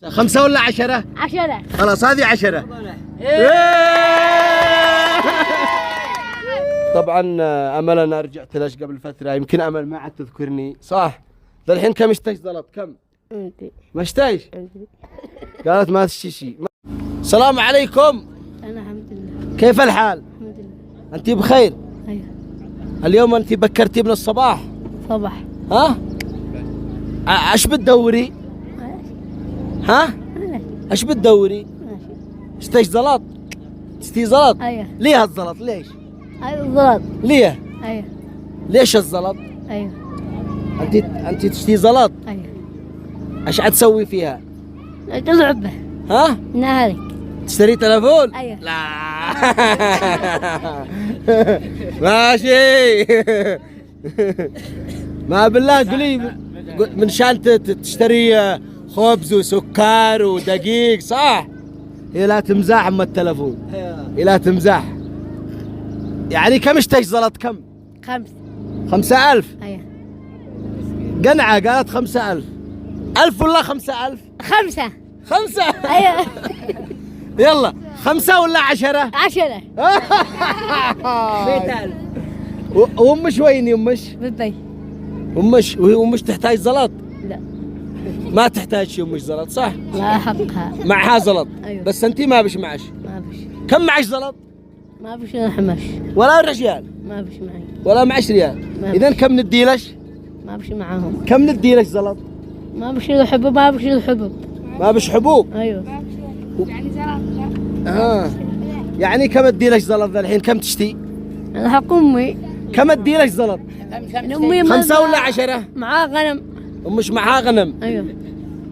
5 ولا 10؟ 10. خلاص هذه 10. طبعا امل انا رجعت لك قبل فتره، يمكن امل ما عاد تذكرني صح؟ الحين كم اشتيش زلط؟ كم؟ ما اشتيش؟ قالت ما تشتي شيء. السلام عليكم. انا الحمد لله. كيف الحال؟ الحمد لله. انت بخير؟ ايوه. اليوم انت بكرتي من الصباح؟ صباح. ها؟ ايش بتدوري؟ ها؟ ايش بتدوري؟ ماشي. اشتيش زلط؟ تشتي زلط؟ ايوه. ليه هالزلط؟ ليش؟ ايوه الزلط. ليه؟ ايوه. ليش الزلط؟ ايوه. انت تشتي زلط؟ ايوه. ايش عاد تسوي فيها؟ تلعبه. ها؟ نهارك. تشتري تلفون؟ ايوه. لا. ماشي. ما بالله قولي من شان تشتري خبز وسكر ودقيق صح؟ هي لا تمزح اما التلفون. هي لا تمزح. يعني كم اشتيش زلط كم؟ 5. 5000. ايوه. قنعة قالت 5000. 1000 ولا 5000؟ 5. 5. ايوه. يلا 5 ولا 10؟ 10. وامش وين يمش؟ بالبي. وامش تحتاج زلط؟ لا. ما تحتاج شيء امش زلط صح؟ ما حقها. معها زلط. أيوة. بس انت ما بش معش. ما بش. كم معش زلط؟ ما بش نحمش. ولا رجال؟ ما بش معي. ولا معش ريال؟ ما اذا بش. كم نديلش؟ ما بش معاهم. كم نديلش زلط؟ ما بش الحبوب. ما بش الحبوب. ما بش حبوب؟ ايوه. يعني كم اديلش زلط ذا الحين؟ كم تشتي؟ انا حق امي. كم اديلش زلط؟ امي 5 ولا 10؟ معاه غنم. امش معها غنم. ايوه.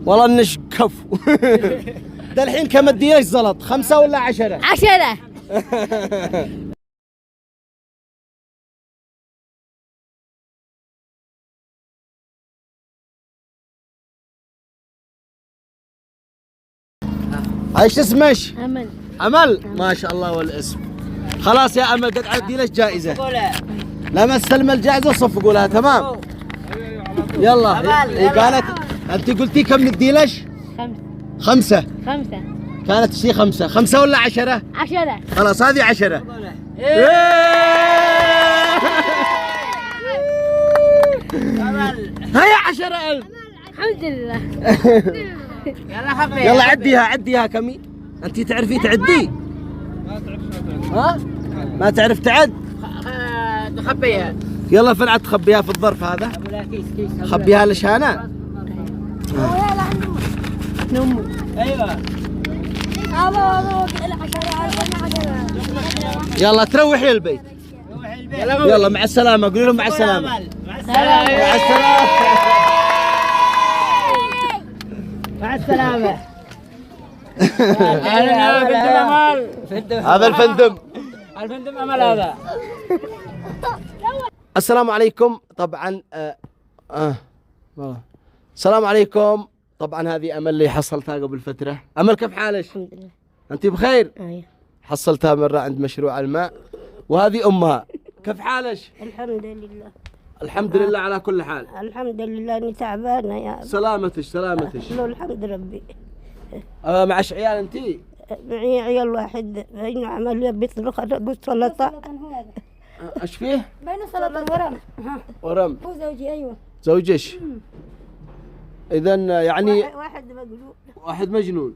والله انش كفو. ذا الحين كم اديلش زلط؟ 5 ولا 10؟ 10. ايش اسمش؟ امل. امل. ما شاء الله والاسم. خلاص يا امل قد عدي لك جائزه. لما تستلم الجائزه صفقوا لها تمام؟ يلا. هي قالت انت قلتي كم ندي لش؟ 5. 5. 5. كانت تشتي 5. 5 ولا 10؟ 10. خلاص هذه 10. هيا 10000. الحمد لله. يلا عديها كمي. انت تعرفي تعدي؟ ها؟ ما تعرف تعد؟ تخبيها. يلا فين عاد تخبيها؟ في الظرف هذا؟ خبيها لشانة. نمو. ايوه. يلا تروحي البيت. يلا مع السلامة. قولي لهم مع السلامة. مع السلامة. مع السلامة. مع السلامة. هذا الفندم. الفندم امل هذا. السلام عليكم. طبعا السلام عليكم. طبعا هذه امل اللي حصلتها قبل فترة. امل كيف حالك؟ الحمد لله. انت بخير؟ ايوه. حصلتها مرة عند مشروع الماء. وهذه امها. كيف حالك؟ الحمد لله. الحمد لله على كل حال. الحمد لله اني تعبانه يا سلامتك. له الحمد ربي. معش عيال انت؟ معي عيال واحد بينه عمل بيطبخ سلطه. ايش فيه؟ بينه سلطه ورم. ورم. هو زوجي ايوه. زوجش؟ اذا يعني واحد مقلوب. واحد مجنون.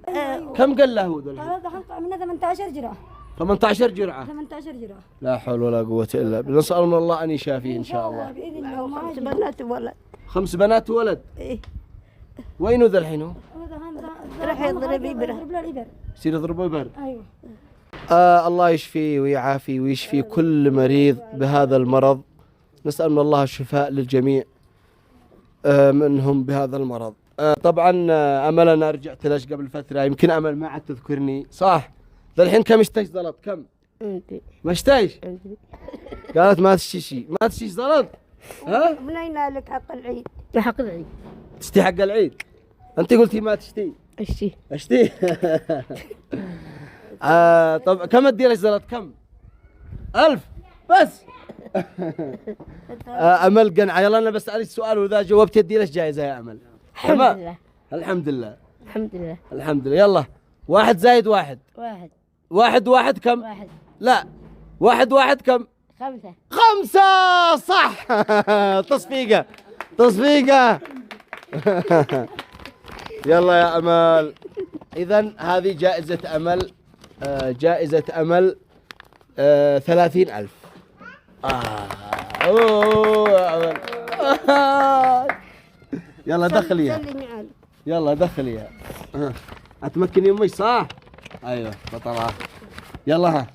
كم قال له هو ذا؟ هذا عملنا 18 جرعه. 18 جرعة. 18 جرعه. لا حول ولا قوة الا بالله. نسأل من الله أن يشافيه إن شاء الله. باذن الله. 5 بنات وولد. 5 بنات وولد. ايه. وينه ذا الحين هو؟ راح يضرب ابره. يصير يضربه برد. ايوه. الله يشفيه ويعافيه ويشفي كل مريض بهذا المرض. نسأل من الله الشفاء للجميع منهم بهذا المرض. طبعا أمل أنا رجعت لك قبل فترة، يمكن أمل ما عاد تذكرني صح؟ ذا الحين كم اشتيش زلط؟ كم؟ ما اشتيش؟ قالت ما تشتي شيء. ما تشتيش زلط؟ ها؟ من اين لك حق العيد؟ حق العيد. تشتي حق العيد. أنت قلتي ما تشتي. اشتي. اشتي. طب كم ادي لك زلط؟ كم؟ 1000 بس. امل قنعه. يلا انا بسالك سؤال واذا جاوبت ادي لك جائزه يا امل. الحمد لله. الحمد لله. الحمد لله. الحمد لله. يلا 1 زائد 1. 1 1 1 كم؟ 1 لا 1 1 كم؟ 5. 5 صح. تصفيقة تصفيقة. يلا يا أمل. إذن هذه جائزة أمل. جائزة أمل 30,000. أوه يا أمل. يلا دخليها. سلمي علي. يلا دخليها. أتمكن يمي صح؟ أيوه بطلها. يلا ها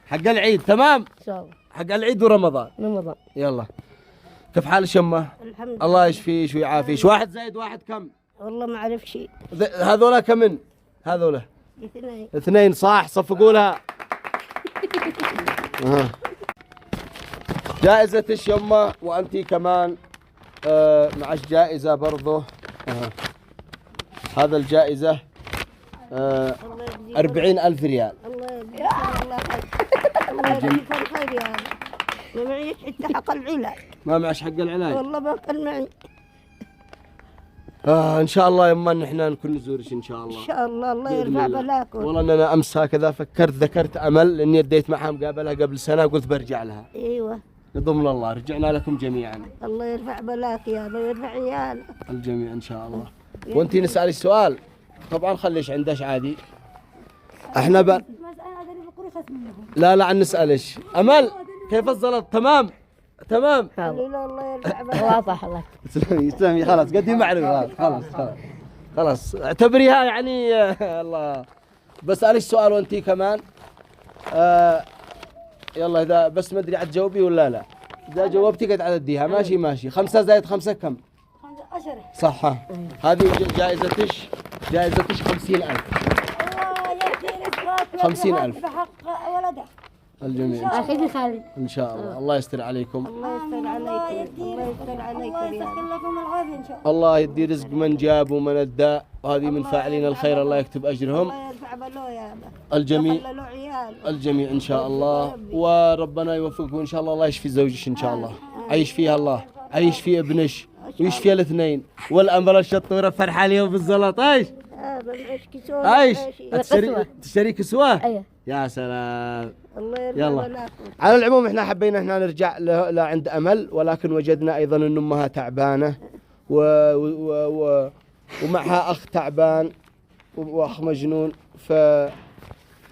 حق العيد تمام؟ إن شاء الله. حق العيد ورمضان. رمضان. يلا كيف حال الشمة؟ الحمد لله. الله يشفيش ويعافيش. 1 زائد 1 كم؟ والله ما أعرف شيء. هذولا كم؟ هذولا 2. 2 صح. صفقوا لها. جائزة الشمة وأنتي كمان معش جائزة برضو. هذا الجائزة 40,000 ريال. الله يجزيك الله خير. الله يجزيك الخير يا أبا. ما معيش حتى حق العلاج. ما معش حق العلاج. والله ما كان معي. إن شاء الله يما نحن نكون نزورش إن شاء الله. إن شاء الله الله بإذن يرفع الله. بلاكم. والله إن أنا أمس هكذا فكرت ذكرت أمل إني اديت معها مقابلة قبل سنة قلت برجع لها. أيوه. بضمن الله رجعنا لكم جميعا. الله يرفع بلاك يا أبا ويرفع عيالك. الجميع إن شاء الله. وأنتي نسأل السؤال طبعا خليش عندش عادي. احنا لا نسألش. أمل كيف الزلط؟ تمام تمام. قولي له الله يرفع بلاك. واضح الله. تسلمي خلاص قدي معلومة. خلاص اعتبريها يعني. الله بسألش سؤال وأنتي كمان. يلا إذا بس ما أدري عاد تجاوبي ولا لا. إذا جاوبتي قد عدديها. ماشي. 5 زائد 5 كم؟ 10. صح. هذه جائزتش 50,000. الله يهدي رزقك. 50,000. بحق ولدك. الجميع أخي خالد. إن شاء الله. الله يستر عليكم. الله يستر عليكم. الله يستر عليكم يا أبا. لكم العافية إن شاء الله. الله يدي رزق من جاب ومن ادى وهذه من فاعلين الخير الله يكتب أجرهم. الله يرفع بلوه يا أبا. الجميع خلى له عيال. الجميع إن شاء الله. وربنا يوفقكم إن شاء الله. الله يشفي زوجك إن شاء الله. عيش فيها الله. عيش في ابنش ويشفي الاثنين والأمر الشطورة فرحة اليوم بالزلط. ايش معيش كسوة. ايش كسوة. تشتري كسوة. أيوه. يا سلام. الله يرفع يلا. بلاكم. على العموم احنا حبينا احنا نرجع لعند أمل ولكن وجدنا أيضا أن أمها تعبانة ومعها أخ تعبان وأخ مجنون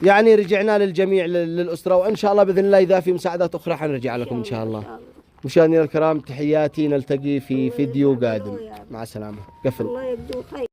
يعني رجعنا للجميع للأسرة وإن شاء الله بإذن الله إذا في مساعدات أخرى حنرجع لكم إن شاء الله. مشاهدينا الكرام تحياتي نلتقي في فيديو قادم. مع السلامة. قفل. الله يبدو خير.